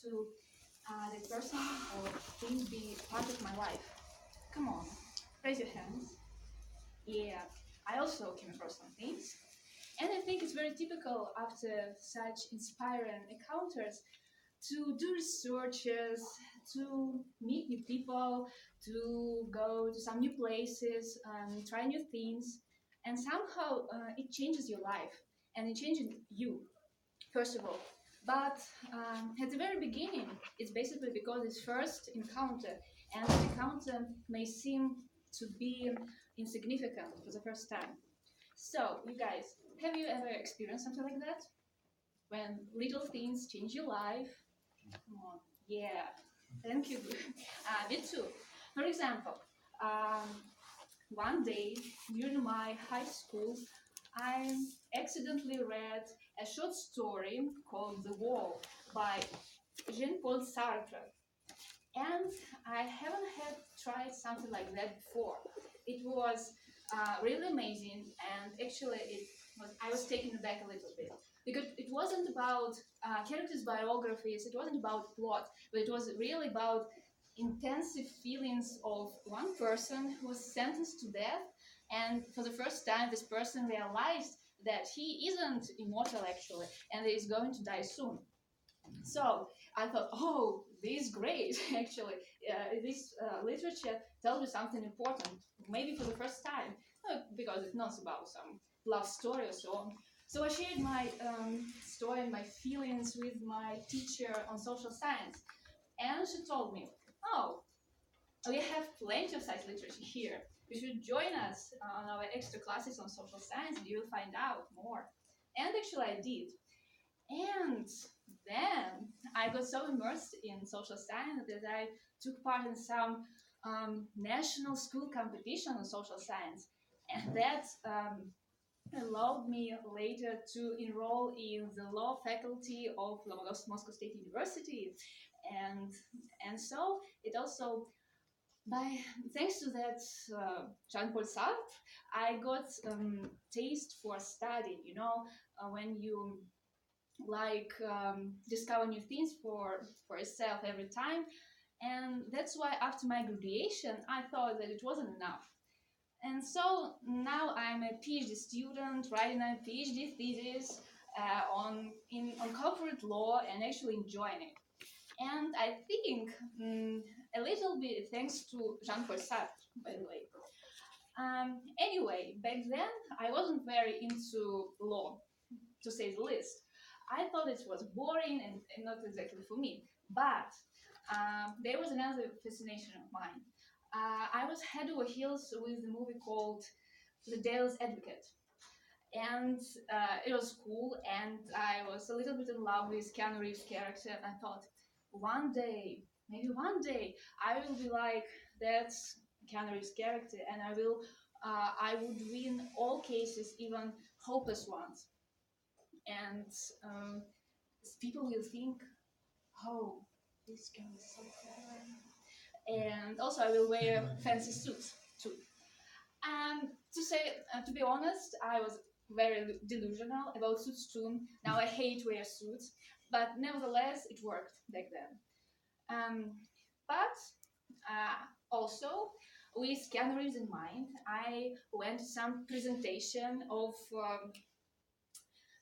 to the person or thing be part of my life? Come on, raise your hands. Yeah, I also came across some things. And I think it's very typical after such inspiring encounters to do researches, to meet new people, to go to some new places, try new things, and somehow it changes your life and it changes you, first of all. But at the very beginning, it's basically because it's first encounter, and the encounter may seem to be insignificant for the first time. So, you guys, have you ever experienced something like that? When little things change your life? Come on. Yeah. Thank you. Me too. For example, um, one day during my high school, I accidentally read a short story called The Wall by Jean-Paul Sartre. And I haven't had tried something like that before. It was really amazing, and actually, I was taken aback a little bit because it wasn't about characters' biographies. It wasn't about plot, but it was really about intensive feelings of one person who was sentenced to death, and for the first time, this person realized that he isn't immortal actually, and is going to die soon. So I thought, oh, this is great, actually. This literature tells me something important, maybe for the first time, because it's not about some love story or so on. So I shared my story and my feelings with my teacher on social science. And she told me, oh, we have plenty of such literature here. You should join us on our extra classes on social science and you will find out more. And actually I did. And then I got so immersed in social science that I took part in some national school competition on social science. And that allowed me later to enroll in the law faculty of Moscow State University. And, and so it also, by thanks to that Jean-Paul Sartre, I got taste for study, when you discover new things for yourself every time. And that's why after my graduation I thought that it wasn't enough, and so now I'm a PhD student writing a PhD thesis on corporate law and actually enjoying it. And I think a little bit thanks to Jean-Paul Sartre, by the way. Anyway, back then I wasn't very into law, to say the least. I thought it was boring and not exactly for me. But there was another fascination of mine. I was head over heels with a movie called The Devil's Advocate. And it was cool, and I was a little bit in love with Keanu Reeves' character. And I thought, maybe one day, I will be like that Keanu Reeves' character, and I would win all cases, even hopeless ones. And people will think, oh, this girl is so clever. And also I will wear fancy suits too. And to be honest, I was very delusional about suits too. Now I hate wear suits, but nevertheless it worked back then. But also with Keanu Reeves in mind, I went to some presentation of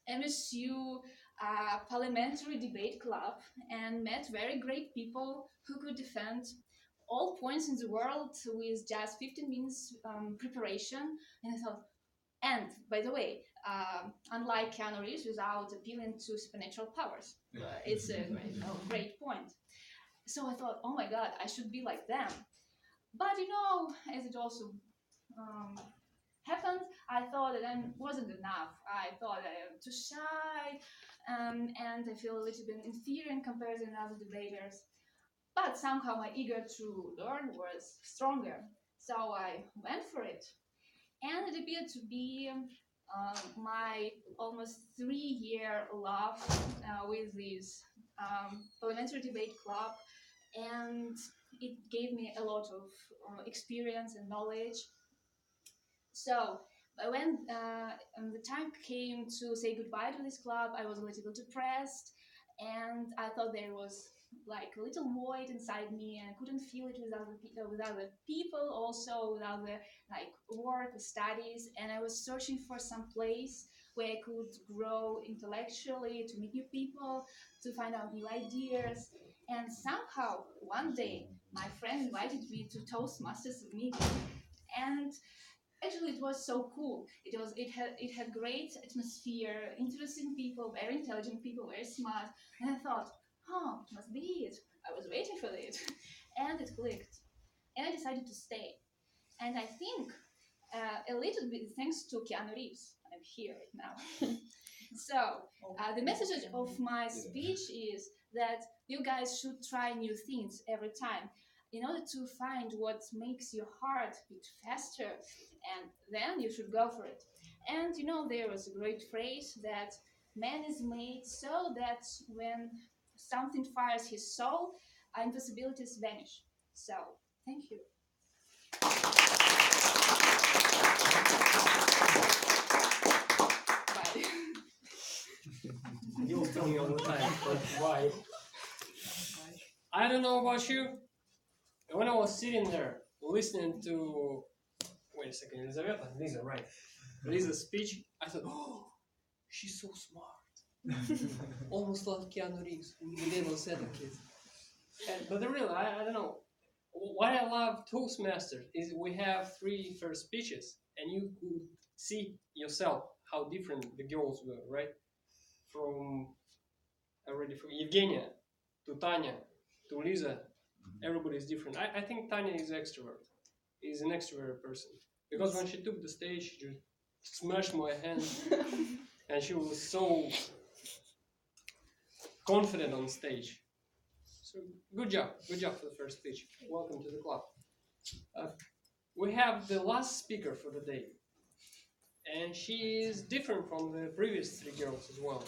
MSU Parliamentary Debate Club and met very great people who could defend all points in the world with just 15 minutes preparation. And I thought, and by the way, unlike Keanu Reeves, without appealing to supernatural powers, it's a great point. So I thought, oh my God, I should be like them. But as it also happened, I thought that I wasn't enough. I thought I am too shy, and I feel a little bit inferior in comparison to other debaters. But somehow my ego to learn was stronger, so I went for it. And it appeared to be my almost 3-year love with this parliamentary debate club, and it gave me a lot of experience and knowledge. So when the time came to say goodbye to this club, I was a little bit depressed, and I thought there was like a little void inside me, and I couldn't feel it with other people, also with other like work, studies, and I was searching for some place where I could grow intellectually, to meet new people, to find out new ideas. And somehow one day my friend invited me to Toastmasters meeting, and actually it was so cool. It had great atmosphere, interesting people, very intelligent people, very smart. And I thought, oh, must be it. I was waiting for it. And it clicked, and I decided to stay. And I think a little bit thanks to Keanu Reeves, I'm here right now. So the message of my speech is that you guys should try new things every time in order to find what makes your heart beat faster, and then you should go for it. And there was a great phrase that man is made so that when something fires his soul, impossibilities vanish. So thank you. Bye. You'll tell me all the time, but why? I don't know about you. When I was sitting there listening to, wait a second, Elizaveta, Liza, right? Liza's speech, I thought, oh, she's so smart. Almost like Keanu Reeves. We never said it, kids. But really, I don't know. What I love Toastmasters is we have 3 first speeches, and you could see yourself how different the girls were, right? From Evgenia to Tanya to Liza, everybody is different. I think Tanya is extrovert. Is an extrovert person, because when she took the stage, she just smashed my hand, and she was so confident on stage. So good job for the first speech. Welcome to the club. We have the last speaker for the day, and she is different from the previous 3 girls as well.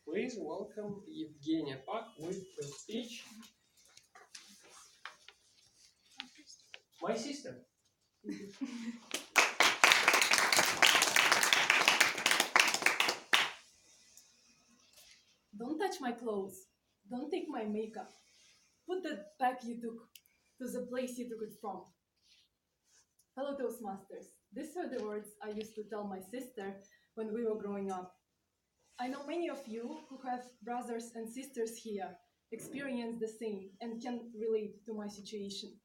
Please welcome Evgenia Pak with her speech. My sister. Don't touch my clothes. Don't take my makeup. Put that back you took to the place you took it from. Fellow Toastmasters, these are the words I used to tell my sister when we were growing up. I know many of you who have brothers and sisters here experience the same and can relate to my situation.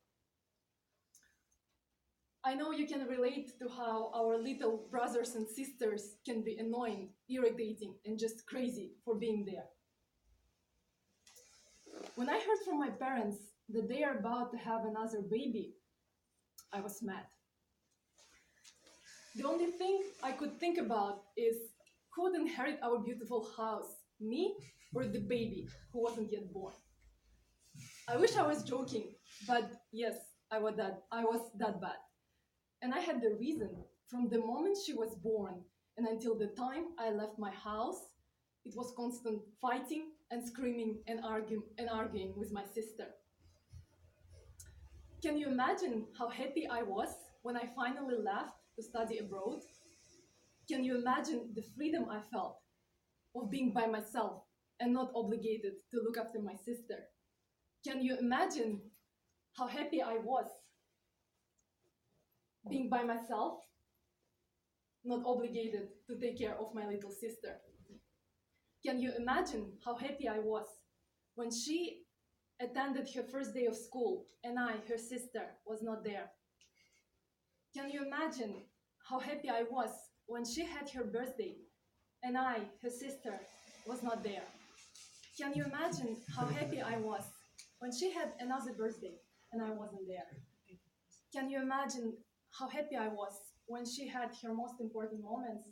I know you can relate to how our little brothers and sisters can be annoying, irritating, and just crazy for being there. When I heard from my parents that they are about to have another baby, I was mad. The only thing I could think about is who would inherit our beautiful house, me or the baby who wasn't yet born. I wish I was joking, but yes, I was that bad. And I had the reason. From the moment she was born and until the time I left my house, it was constant fighting and screaming and arguing with my sister. Can you imagine how happy I was when I finally left to study abroad? Can you imagine the freedom I felt of being by myself and not obligated to look after my sister? Can you imagine how happy I was being by myself, not obligated to take care of my little sister? Can you imagine how happy I was when she attended her first day of school and I, her sister, was not there? Can you imagine how happy I was when she had her birthday and I, her sister, was not there? Can you imagine how happy I was when she had another birthday and I wasn't there? Can you imagine how happy I was when she had her most important moments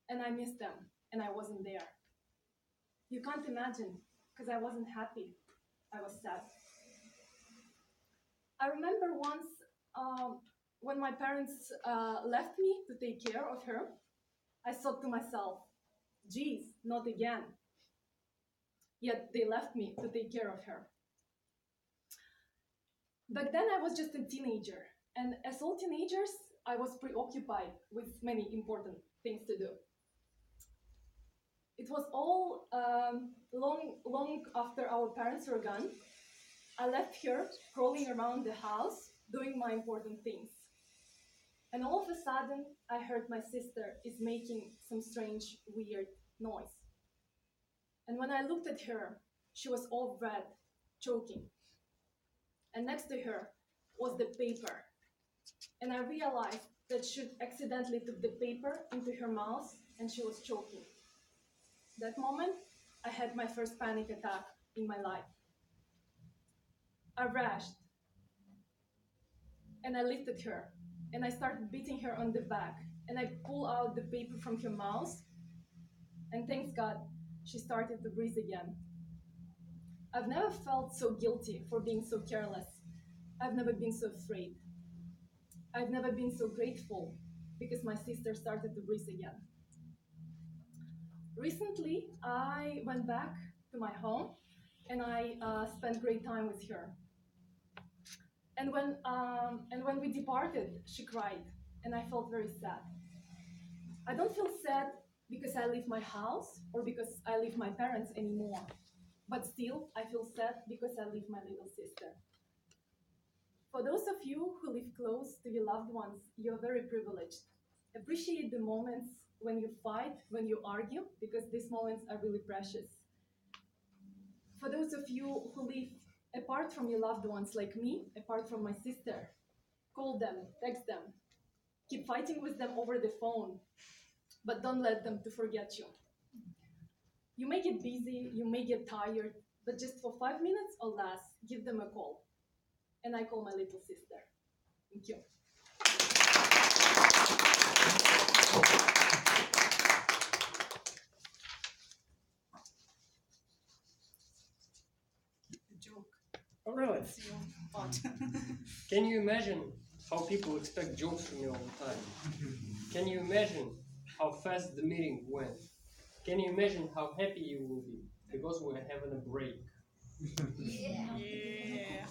and I missed them and I wasn't there? You can't imagine, because I wasn't happy. I was sad. I remember once when my parents left me to take care of her, I thought to myself, geez, not again. Yet they left me to take care of her. Back then I was just a teenager, and as all teenagers, I was preoccupied with many important things to do. It was all long after our parents were gone. I left her crawling around the house, doing my important things. And all of a sudden, I heard my sister is making some strange, weird noise. And when I looked at her, she was all red, choking. And next to her was the paper. And I realized that she accidentally took the paper into her mouth and she was choking. That moment, I had my first panic attack in my life. I rushed and I lifted her and I started beating her on the back and I pulled out the paper from her mouth, and thanks God, she started to breathe again. I've never felt so guilty for being so careless. I've never been so afraid. I've never been so grateful because my sister started to breathe again. Recently, I went back to my home and I spent great time with her. And when we departed, she cried, and I felt very sad. I don't feel sad because I leave my house or because I leave my parents anymore, but still I feel sad because I leave my little sister. For those of you who live close to your loved ones, you're very privileged. Appreciate the moments when you fight, when you argue, because these moments are really precious. For those of you who live apart from your loved ones, like me, apart from my sister, call them, text them, keep fighting with them over the phone, but don't let them to forget you. You may get busy, you may get tired, but just for 5 minutes or less, give them a call. And I call my little sister. Thank you. A joke. Oh, really? It's your part. Can you imagine how people expect jokes from you all the time? Can you imagine how fast the meeting went? Can you imagine how happy you will be because we're having a break? Yeah.